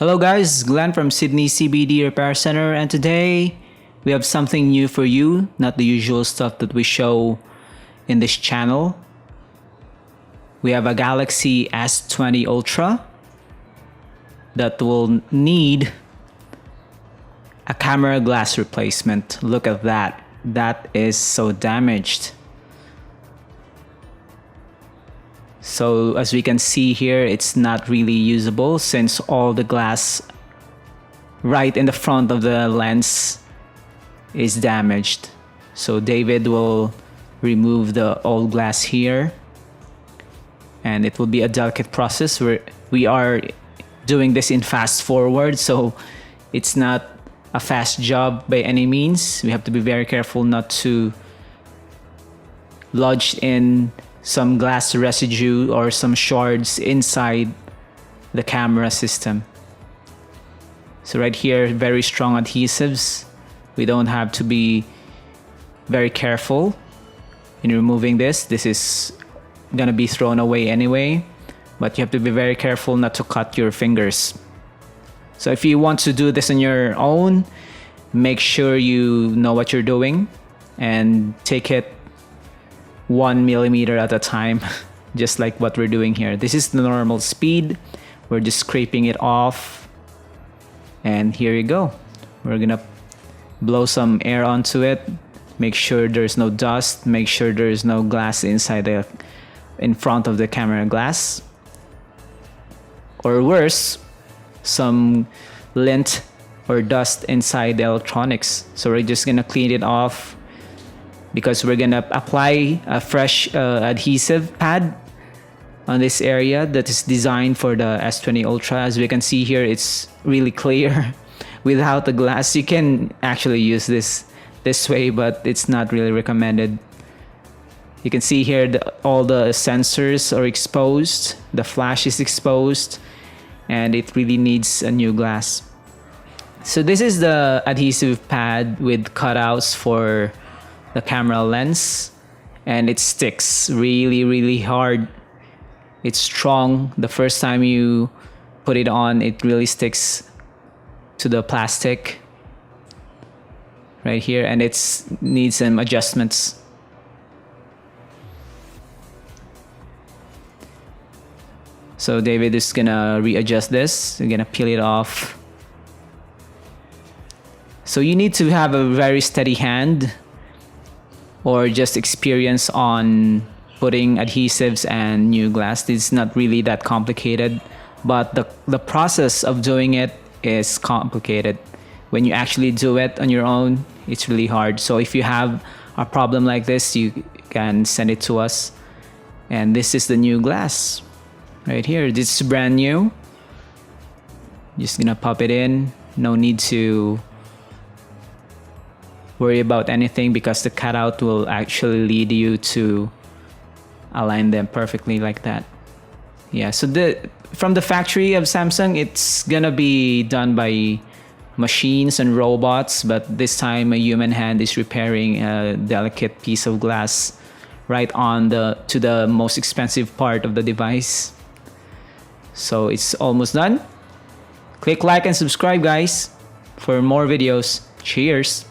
Hello guys, Glenn from Sydney CBD Repair Center, and today we have something new for you, not the usual stuff that we show in this channel. We have a Galaxy S20 Ultra that will need a camera glass replacement. Look at that. That is so damaged. So as we can see here, it's not really usable since all the glass right in the front of the lens is damaged. So David will remove the old glass here, and it will be a delicate process where we are doing this in fast forward, so it's not a fast job by any means. We have to be very careful not to lodge in some glass residue or some shards inside the camera system. So right here, very strong adhesives. We don't have to be very careful in removing this. This is gonna be thrown away anyway, but you have to be very careful not to cut your fingers. So if you want to do this on your own, make sure you know what you're doing and take it 1 millimeter at a time, just like what we're doing here. This is the normal speed. We're just scraping it off, and here you go. We're gonna blow some air onto it, make sure there's no dust, make sure there's no glass in front of the camera glass, or worse, some lint or dust inside the electronics. So we're just gonna clean it off, because we're gonna apply a fresh adhesive pad on this area that is designed for the S20 Ultra. As we can see here, it's really clear without the glass. You can actually use this way, but it's not really recommended. You can see here all the sensors are exposed, the flash is exposed, and it really needs a new glass. So this is the adhesive pad with cutouts for the camera lens, and it sticks really hard. It's strong. The first time you put it on, it really sticks to the plastic right here, and it needs some adjustments. So David is gonna readjust this. We're gonna peel it off. So you need to have a very steady hand or just experience on putting adhesives and new glass. It's not really that complicated, but the process of doing it is complicated. When you actually do it on your own, it's really hard. So if you have a problem like this, you can send it to us. And this is the new glass right here. This is brand new. Just gonna pop it in. No need to worry about anything, because the cutout will actually lead you to align them perfectly like that. Yeah, so from the factory of Samsung, it's gonna be done by machines and robots, but this time a human hand is repairing a delicate piece of glass right on to the most expensive part of the device. So it's almost done. Click like and subscribe, guys, for more videos. Cheers.